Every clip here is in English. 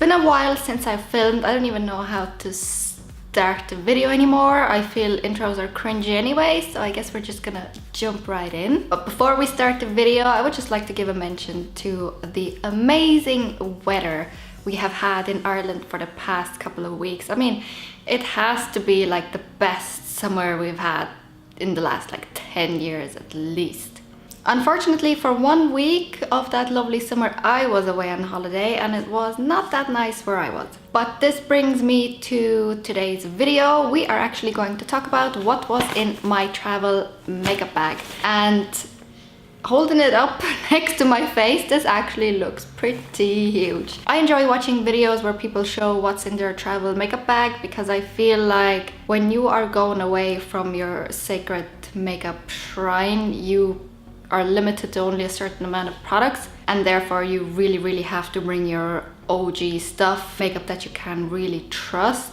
been a while since I filmed. I don't even know how to start the video anymore. I feel intros are cringy anyway, so I guess we're just gonna jump right in. But before we start the video, I would just like to give a mention to the amazing weather we have had in Ireland for the past couple of weeks. I mean, it has to be like the best summer we've had in the last like 10 years at least. Unfortunately, for 1 week of that lovely summer, I was away on holiday and it was not that nice where I was. But this brings me to today's video. We are actually going to talk about what was in my travel makeup bag. And holding it up next to my face, this actually looks pretty huge. I enjoy watching videos where people show what's in their travel makeup bag because I feel like when you are going away from your sacred makeup shrine, you are limited to only a certain amount of products, and therefore you really have to bring your OG stuff, makeup that you can really trust.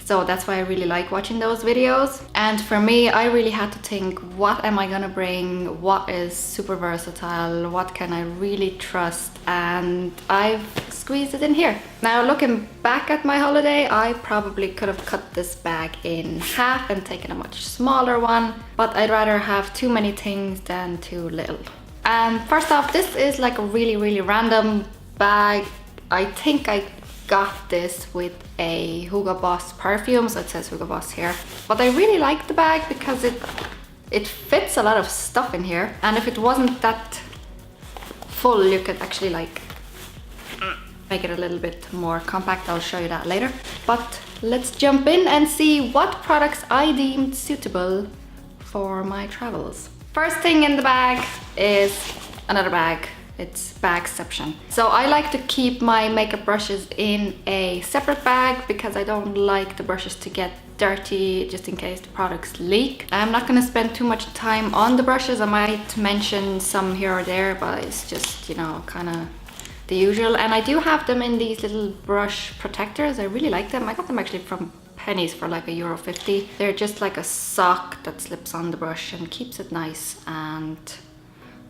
So that's why I really like watching those videos. And for me, I really had to think, what am I gonna bring? What is super versatile? What can I really trust? And I've squeezed it in here. Now, looking back at my holiday, I probably could have cut this bag in half and taken a much smaller one, but I'd rather have too many things than too little. And first off, this is like a really random bag. I think I got this with a Hugo Boss perfume, so it says Hugo Boss here. But I really like the bag because it fits a lot of stuff in here, and if it wasn't that full, you could actually like make it a little bit more compact. I'll show you that later. But let's jump in and see what products I deemed suitable for my travels. First thing in the bag is another bag. It's bagception. So I like to keep my makeup brushes in a separate bag because I don't like the brushes to get dirty just in case the products leak. I'm not going to spend too much time on the brushes. I might mention some here or there, but it's just, you know, kind of the usual. And I do have them in these little brush protectors. I really like them. I got them actually from Pennies for like €1.50. They're just like a sock that slips on the brush and keeps it nice and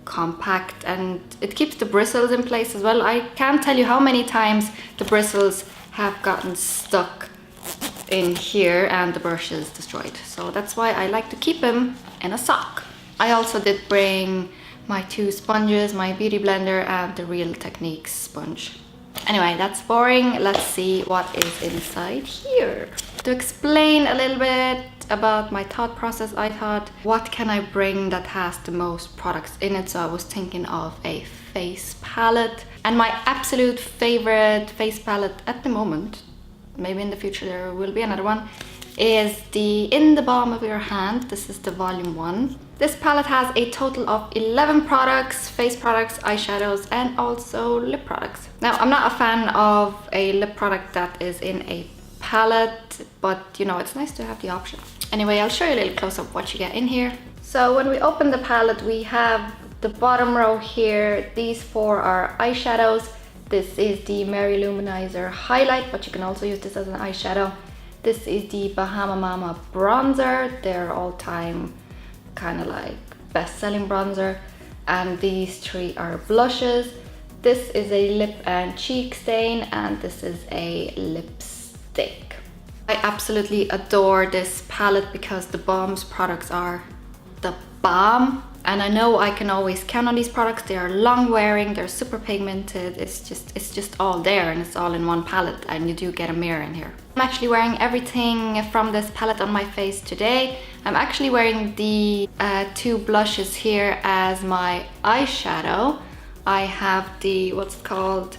compact, and it keeps the bristles in place as well. I can't tell you how many times the bristles have gotten stuck in here and the brush is destroyed. So that's why I like to keep them in a sock. I also did bring my 2 sponges, my Beauty Blender and the Real Techniques sponge. Anyway, that's boring. Let's see what is inside here. To explain a little bit about my thought process, I thought, what can I bring that has the most products in it? So I was thinking of a face palette. And my absolute favorite face palette at the moment, maybe in the future there will be another one, is the In the Balm of Your Hand. This is the volume 1. This palette has a total of 11 products, face products, eyeshadows, and also lip products. Now, I'm not a fan of a lip product that is in a palette, but you know, it's nice to have the option. Anyway, I'll show you a little close up what you get in here. So when we open the palette, we have the bottom row here. These 4 are eyeshadows. This is the Mary-Dew Manizer highlight, but you can also use this as an eyeshadow. This is the Bahama Mama bronzer, their all-time kind of like best-selling bronzer. And these 3 are blushes. This is a lip and cheek stain, and this is a lipstick. I absolutely adore this palette because the Balm's products are the bomb. And I know I can always count on these products. They are long wearing, they're super pigmented. It's just all there, and it's all in one palette, and you do get a mirror in here. I'm actually wearing everything from this palette on my face today. I'm actually wearing the 2 blushes here as my eyeshadow. I have the, what's it called?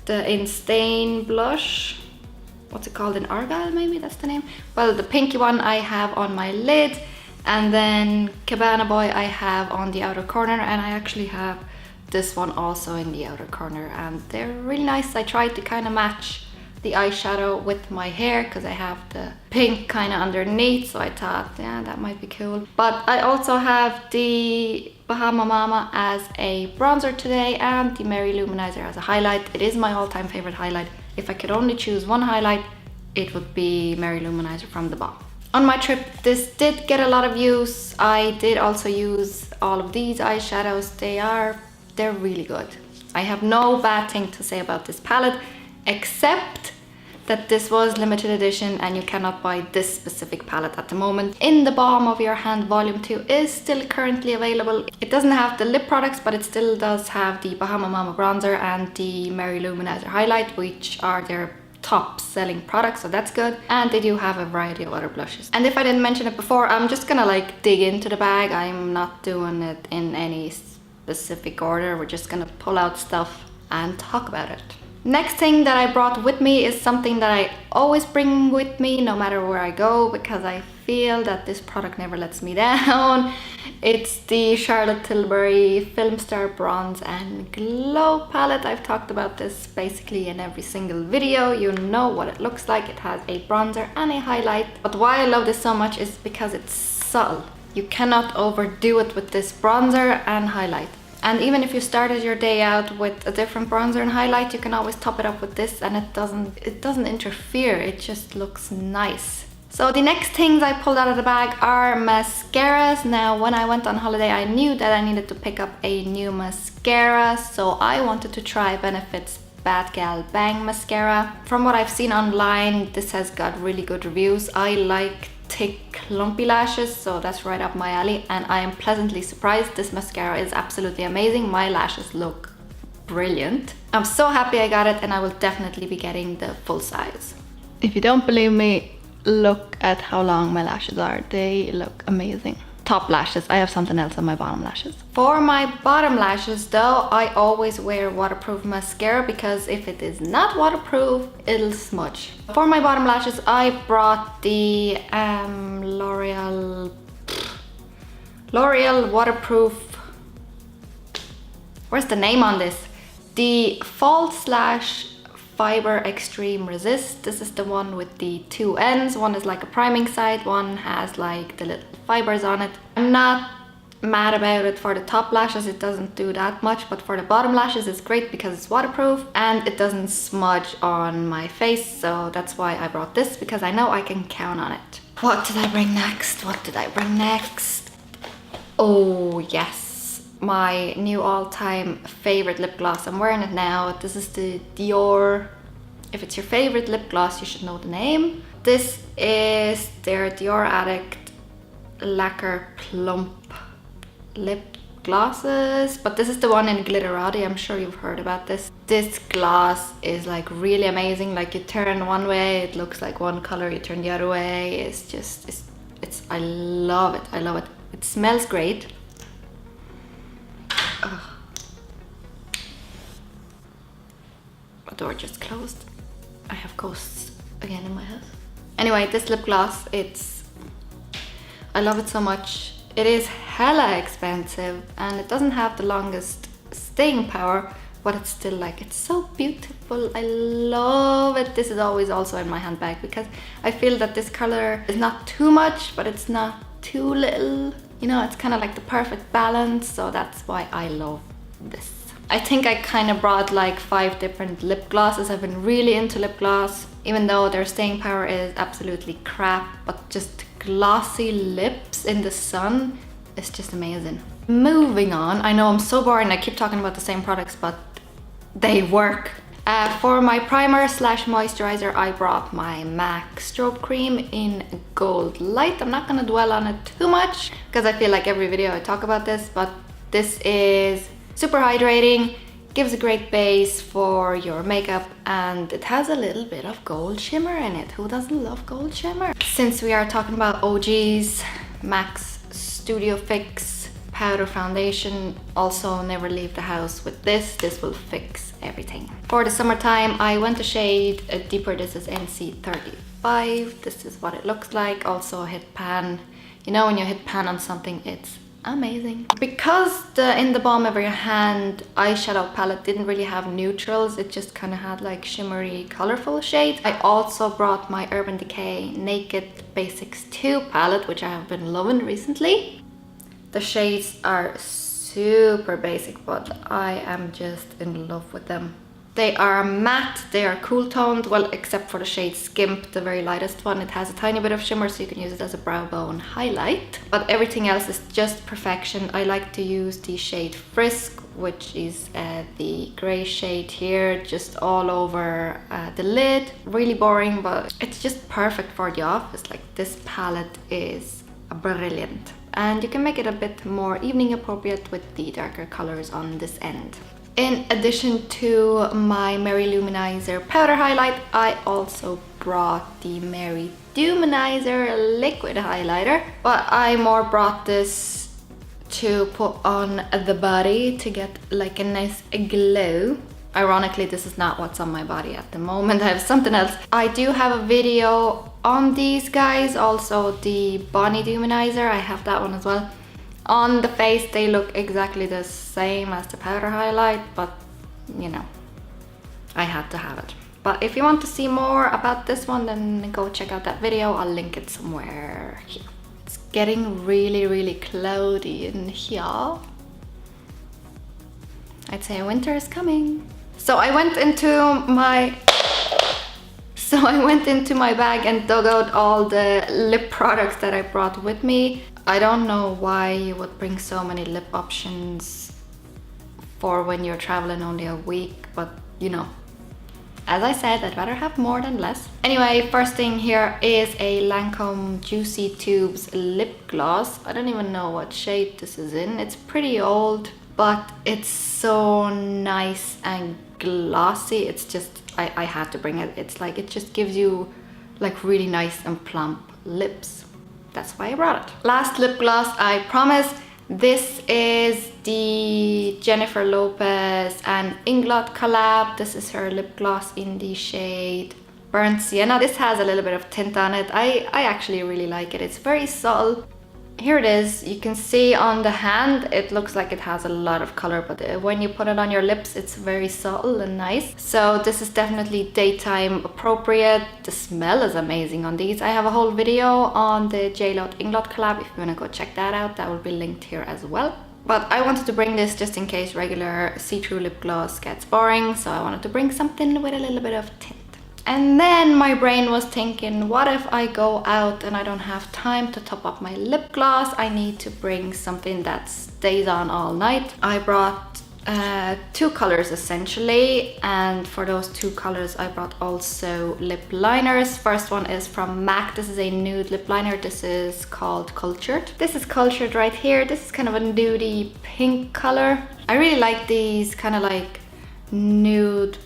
The Insane blush. What's it called? In Argyle, maybe that's the name? Well, the pinky one I have on my lid. And then Cabana Boy I have on the outer corner, and I actually have this one also in the outer corner, and they're really nice. I tried to kind of match the eyeshadow with my hair because I have the pink kind of underneath, so I thought, yeah, that might be cool. But I also have the Bahama Mama as a bronzer today and the Mary-Dew Manizer as a highlight. It is my all-time favorite highlight. If I could only choose one highlight, it would be Mary-Dew Manizer from the Balm. On my trip, this did get a lot of use. I did also use all of these eyeshadows. They're really good. I have no bad thing to say about this palette. except that this was limited edition and you cannot buy this specific palette at the moment. In the Balm of Your Hand Volume 2 is still currently available. It doesn't have the lip products, but it still does have the Bahama Mama bronzer and the Mary-Dew Manizer highlight, which are their top selling products, so that's good. And they do have a variety of other blushes. And if I didn't mention it before, I'm just gonna like dig into the bag. I'm not doing it in any specific order. We're just gonna pull out stuff and talk about it. Next thing that I brought with me is something that I always bring with me no matter where I go, because I feel that this product never lets me down. It's the Charlotte Tilbury FILMSTAR Bronze and Glow palette. I've talked about this basically in every single video. You know what it looks like. It has a bronzer and a highlight. But why I love this so much is because it's subtle. You cannot overdo it with this bronzer and highlight. And even if you started your day out with a different bronzer and highlight, you can always top it up with this, and it doesn't interfere. It just looks nice. So the next things I pulled out of the bag are mascaras. Now, when I went on holiday, I knew that I needed to pick up a new mascara, so I wanted to try Benefit's BADgal Bang Mascara. From what I've seen online, this has got really good reviews. I like thick clumpy lashes, so that's right up my alley, and I am pleasantly surprised. This mascara is absolutely amazing. My lashes look brilliant. I'm so happy I got it, and I will definitely be getting the full size. If you don't believe me, look at how long my lashes are. They look amazing. Top lashes. I have something else on my bottom lashes. For my bottom lashes though, I always wear waterproof mascara, because if it is not waterproof, it'll smudge. For my bottom lashes, I brought the L'Oreal waterproof, where's the name on this? The False Lash Fiber Extreme Resist. This is the one with the two ends. One is like a priming side, one has like the little fibers on it. I'm not mad about it for the top lashes, it doesn't do that much, but for the bottom lashes it's great because it's waterproof and it doesn't smudge on my face, so that's why I brought this, because I know I can count on it. What did I bring next? What did I bring next? Oh yes, my new all-time favorite lip gloss. I'm wearing it now. This is the Dior. If it's your favorite lip gloss, you should know the name. This is their Dior Addict Lacquer Plump lip glosses, but this is the one in Glitterati. I'm sure you've heard about this. This gloss is like really amazing. Like, you turn one way, it looks like one color, you turn the other way. It's just, it's I love it. I love it. It smells great. Ugh. My door just closed. I have ghosts again in my house. Anyway, this lip gloss, I love it so much. It is hella expensive and it doesn't have the longest staying power, but it's still like, it's so beautiful. I love it. This is always also in my handbag because I feel that this color is not too much, but it's not too little. You know, it's kind of like the perfect balance, so that's why I love this. I think I kind of brought like 5 different lip glosses. I've been really into lip gloss, even though their staying power is absolutely crap, but just glossy lips in the sun is just amazing. Moving on, I know I'm so boring, I keep talking about the same products, but they work. For my primer slash moisturizer, I brought my MAC Strobe Cream in Goldlite. I'm not gonna dwell on it too much because I feel like every video I talk about this, but this is super hydrating, gives a great base for your makeup, and it has a little bit of gold shimmer in it. Who doesn't love gold shimmer? Since we are talking about OGs, MAC's Studio Fix powder foundation, also never leave the house with this. This will fix everything. For the summertime, I went to shade deeper. This is NC35. This is what it looks like. Also hit pan. You know, when you hit pan on something, it's amazing. Because the In the Balm of Your Hand eyeshadow palette didn't really have neutrals, it just kind of had like shimmery, colorful shades. I also brought my Urban Decay Naked Basics 2 palette, which I have been loving recently. The shades are super basic, but I am just in love with them. They are matte, they are cool toned, well, except for the shade Skimp, the very lightest one. It has a tiny bit of shimmer, so you can use it as a brow bone highlight. But everything else is just perfection. I like to use the shade Frisk, which is the gray shade here, just all over the lid. Really boring, but it's just perfect for the office. Like, this palette is brilliant. And you can make it a bit more evening appropriate with the darker colors on this end. In addition to my Mary-Dew Manizer powder highlight, I also brought the Mary-Dew Manizer liquid highlighter, but I more brought this to put on the body to get like a nice glow. Ironically, this is not what's on my body at the moment. I have something else. I do have a video on these guys, also the Mary-Dew Manizer, I have that one as well. On the face, they look exactly the same as the powder highlight, but you know, I had to have it. But if you want to see more about this one, then go check out that video. I'll link it somewhere here. It's getting really, really cloudy in here. I'd say winter is coming. So I went into my bag and dug out all the lip products that I brought with me. I don't know why you would bring so many lip options for when you're traveling only a week, but you know, as I said, I'd rather have more than less. Anyway, first thing here is a Lancôme Juicy Tubes lip gloss. I don't even know what shade this is in. It's pretty old, but it's so nice and glossy. It's just, I had to bring it. It's like, it just gives you like really nice and plump lips. That's why I brought it. Last lip gloss, I promise. This is the Jennifer Lopez and Inglot collab. This is her lip gloss in the shade Burnt Sienna. This has a little bit of tint on it. I actually really like it. It's very subtle. Here it is. You can see on the hand, it looks like it has a lot of color, but when you put it on your lips, it's very subtle and nice. So this is definitely daytime appropriate. The smell is amazing on these. I have a whole video on the J-Lot Inglot collab. If you want to go check that out, that will be linked here as well. But I wanted to bring this just in case regular see-through lip gloss gets boring. So I wanted to bring something with a little bit of tint. And then my brain was thinking, what if I go out and I don't have time to top up my lip gloss? I need to bring something that stays on all night. I brought two colors essentially, and for those two colors I brought also lip liners. First one is from MAC. This is a nude lip liner. This is called Cultured. This is Cultured right here. This is kind of a nudie pink color. I really like these kind of like nude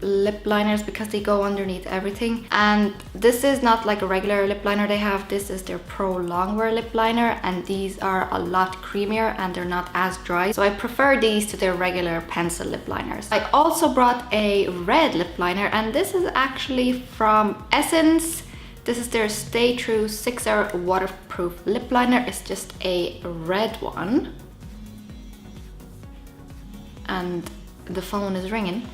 lip liners because they go underneath everything, and this is not like a regular lip liner they have. This is their Pro Longwear Lip Liner, and these are a lot creamier and they're not as dry, so I prefer these to their regular pencil lip liners. I also brought a red lip liner, and this is actually from Essence. This is their Stay True 6-hour waterproof lip liner. It's just a red one, and the phone is ringing.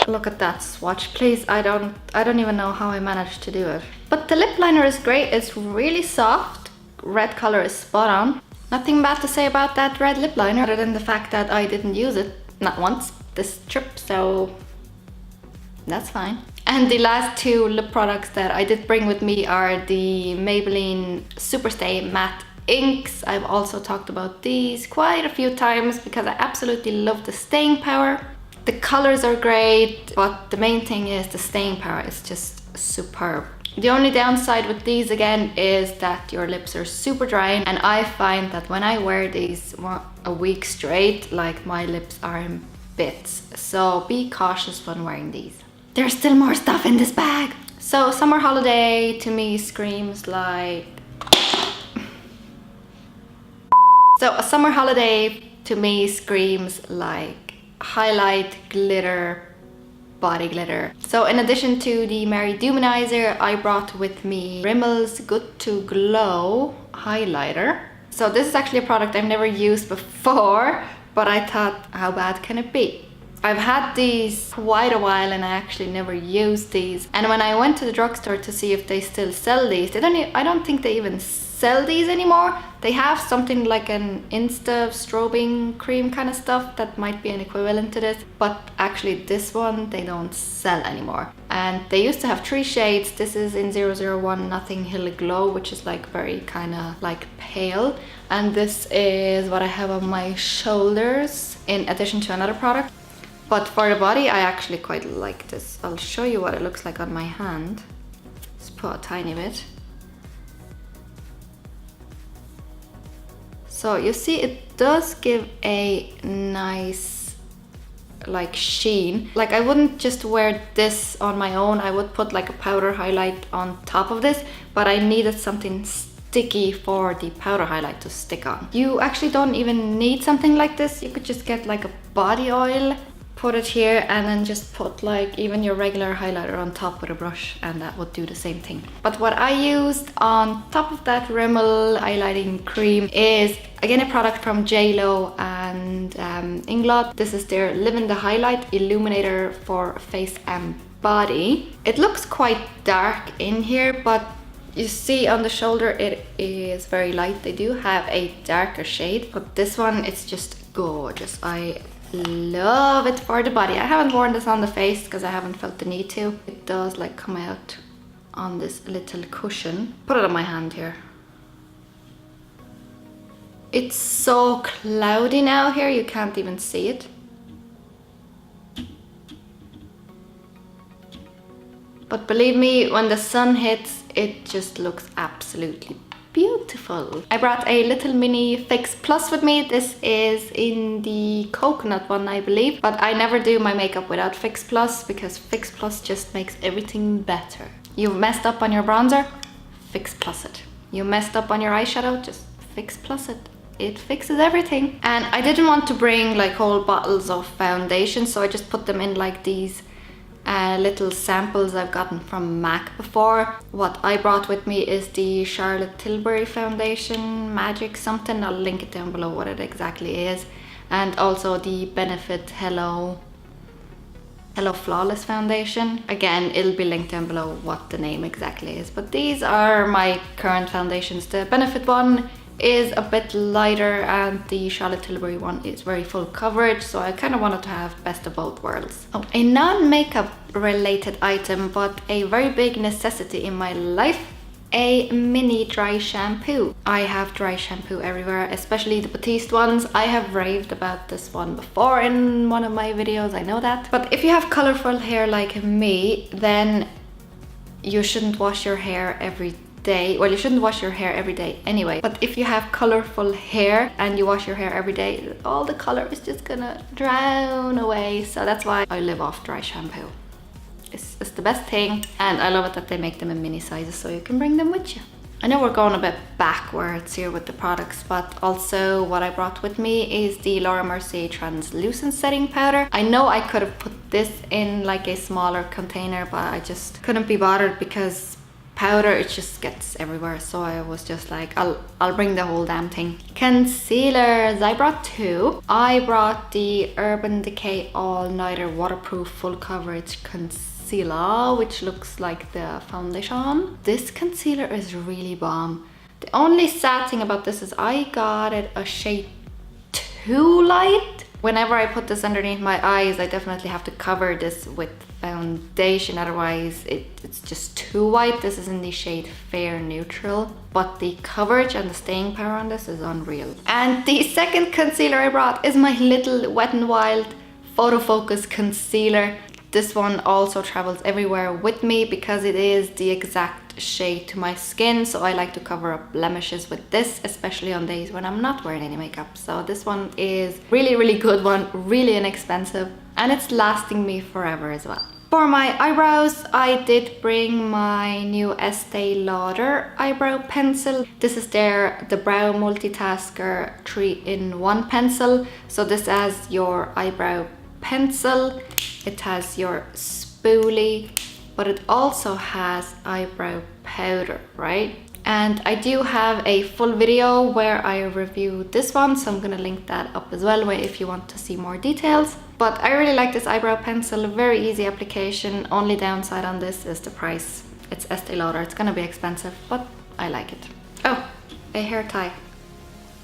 Look at that swatch, please. I don't even know how I managed to do it. But the lip liner is great. It's really soft. Red color is spot on. Nothing bad to say about that red lip liner other than the fact that I didn't use it, not once, this trip, so that's fine. And the last two lip products that I did bring with me are the Maybelline Superstay Matte Inks. I've also talked about these quite a few times because I absolutely love the staying power. The colors are great, but the main thing is the staying power is just superb. The only downside with these again is that your lips are super dry, and I find that when I wear these a week straight, like my lips are in bits. So be cautious when wearing these. There's still more stuff in this bag. So summer holiday to me screams like... So a summer holiday to me screams like highlight, glitter, body glitter. So in addition to the Mary-Dew Manizer, I brought with me Rimmel's Good to Glow highlighter. So this is actually a product I've never used before, but I thought, how bad can it be? I've had these quite a while and I actually never used these. And when I went to the drugstore to see if they still sell these, I don't think they even sell these anymore. They have something like an Insta strobing cream kind of stuff that might be an equivalent to this, but actually this one they don't sell anymore. And they used to have 3 shades. This is in 001 Nothing Hill Glow, which is like very kind of like pale, and this is what I have on my shoulders in addition to another product. But for the body I actually quite like this. I'll show you what it looks like on my hand. Just put a tiny bit. So you see it does give a nice like sheen. Like I wouldn't just wear this on my own, I would put like a powder highlight on top of this, but I needed something sticky for the powder highlight to stick on. You actually don't even need something like this. You could just get like a body oil, put it here, and then just put like even your regular highlighter on top with a brush, and that would do the same thing. But what I used on top of that Rimmel highlighting cream is again a product from JLo and Inglot. This is their Live in the Highlight Illuminator for face and body. It looks quite dark in here, but you see on the shoulder it is very light. They do have a darker shade, but this one, it's just gorgeous. I love it for the body. I haven't worn this on the face because I haven't felt the need to. It does like come out on this little cushion. Put it on my hand here. It's so cloudy now here, you can't even see it. But believe me, when the sun hits, it just looks absolutely beautiful. I brought a little mini Fix Plus with me. This is in the coconut one, I believe, but I never do my makeup without Fix Plus because Fix Plus just makes everything better. You messed up on your bronzer? Fix Plus it. You messed up on your eyeshadow? Just Fix Plus it. It fixes everything. And I didn't want to bring like whole bottles of foundation, so I just put them in like these little samples I've gotten from MAC before. What I brought with me is the Charlotte Tilbury foundation, Magic something. I'll link it down below what it exactly is. And also the Benefit Hello Flawless foundation. Again, it'll be linked down below what the name exactly is. But these are my current foundations. The Benefit one is a bit lighter and the Charlotte Tilbury one is very full coverage, so I kind of wanted to have best of both worlds. Oh, a non-makeup related item but a very big necessity in my life, a mini dry shampoo. I have dry shampoo everywhere, especially the Batiste ones. I have raved about this one before in one of my videos, I know that. But if you have colorful hair like me, then you shouldn't wash your hair every day. Well, you shouldn't wash your hair every day anyway, but if you have colorful hair and you wash your hair every day, all the color is just gonna drown away. So that's why I live off dry shampoo. It's the best thing, and I love it that they make them in mini sizes so you can bring them with you. I know we're going a bit backwards here with the products, but also what I brought with me is the Laura Mercier translucent setting powder. I know I could have put this in like a smaller container, but I just couldn't be bothered because powder, it just gets everywhere, so I was just like, I'll bring the whole damn thing. Concealers, I brought 2. I brought the Urban Decay All Nighter Waterproof Full Coverage Concealer, which looks like the foundation. This concealer is really bomb. The only sad thing about this is I got it a shade too light. Whenever I put this underneath my eyes, I definitely have to cover this with foundation, otherwise it's just too white. This is in the shade Fair Neutral, but the coverage and the staying power on this is unreal. And the second concealer I brought is my little Wet n Wild Photo Focus Concealer. This one also travels everywhere with me because it is the exact shade to my skin, so I like to cover up blemishes with this, especially on days when I'm not wearing any makeup. So this one is really good one, really inexpensive, and it's lasting me forever as well. For my eyebrows, I did bring my new Estee Lauder eyebrow pencil. This is the Brow Multitasker 3-in-1 pencil. So this has your eyebrow pencil, it has your spoolie, but it also has eyebrow powder, right? And I do have a full video where I review this one, so I'm gonna link that up as well if you want to see more details. But I really like this eyebrow pencil, very easy application. Only downside on this is the price. It's Estee Lauder, it's gonna be expensive, but I like it. Oh, a hair tie.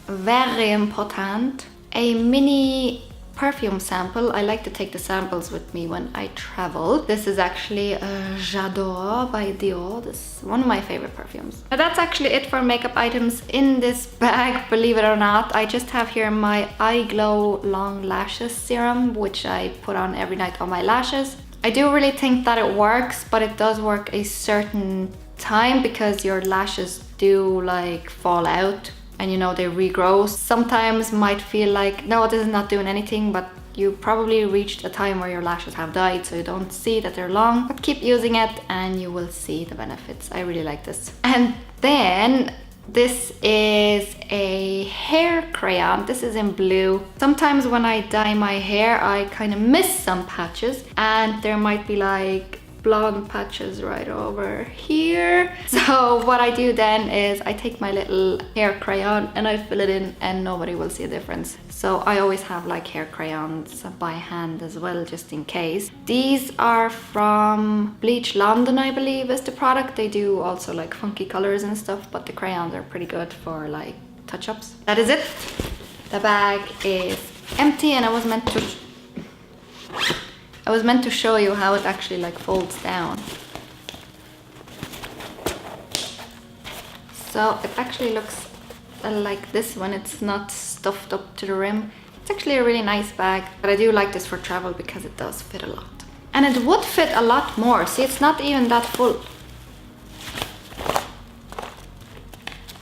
Very important. A mini perfume sample. I like to take the samples with me when I travel. This is actually J'adore by Dior. This is one of my favorite perfumes. Now that's actually it for makeup items in this bag, believe it or not. I just have here my Eye Glow Long Lashes serum, which I put on every night on my lashes. I do really think that it works, but it does work a certain time because your lashes do like fall out and you know they regrow. Sometimes might feel like, no, this is not doing anything, but you probably reached a time where your lashes have died, so you don't see that they're long. But keep using it and you will see the benefits. I really like this. And then this is a hair crayon. This is in blue. Sometimes when I dye my hair, I kind of miss some patches and there might be like blonde patches right over here. So what I do then is I take my little hair crayon and I fill it in and nobody will see a difference. So I always have like hair crayons by hand as well, just in case. These are from Bleach London, I believe is the product. They do also like funky colors and stuff, but the crayons are pretty good for like touch-ups. That is it. The bag is empty and I was meant to show you how it actually like folds down. So it actually looks like this when it's not stuffed up to the rim. It's actually a really nice bag, but I do like this for travel because it does fit a lot. And it would fit a lot more. See, it's not even that full.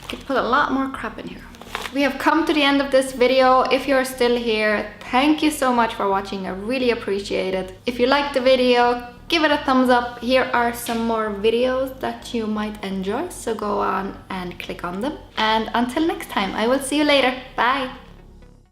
I could put a lot more crap in here. We have come to the end of this video. If you're still here, thank you so much for watching. I really appreciate it. If you liked the video, give it a thumbs up. Here are some more videos that you might enjoy, so go on and click on them. And until next time, I will see you later. Bye!